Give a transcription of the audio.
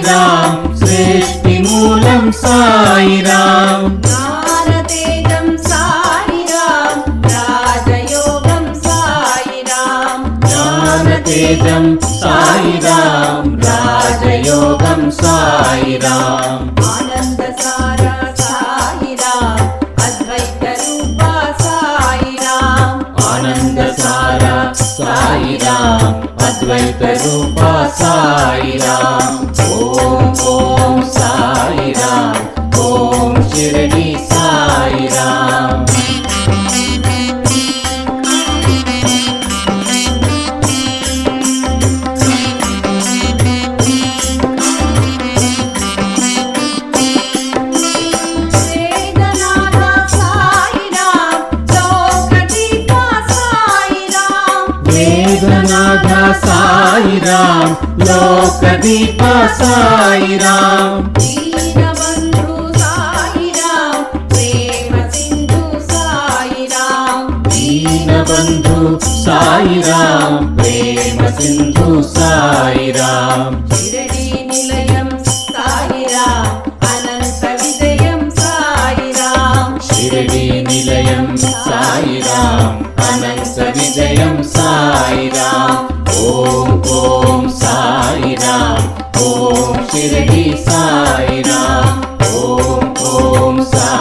సాయిరాం సృష్టి మూలం సాయిరాం జ్ఞానతేజం సాయిరాం రాజయోగం సాయిరాం జ్ఞానతేజం సాయిరాం రాజయోగం సాయిరాం ఆనందసార సాయిరాం అద్వైత రూప సాయిరాం ఆనందసార సాయిరాం అద్వైత రూప సాయిరాం ఓం ఓం సాయిరాం ఓం షిరిడి సాయిరాం వేదనాథ సాయిరాం లోకదీప సాయిరాం వేదనాథ సాయిరాం లోకదీప సాయిరాం దీనబంధు సాయిరాం ప్రేమ సింధు సాయిరాం దీనబంధు సాయిరాం ప్రేమ సింధు సాయిరాం షిరిడి నిలయం సాయిరాం అనంత విజయం సాయిరాం షిరిడి నిలయం సాయిరాం అనంత విజయం సాయిరాం ఓం ఓం సాయిరాం ఓం షిరిడి సాయిరాం ఓం ఓం సాయి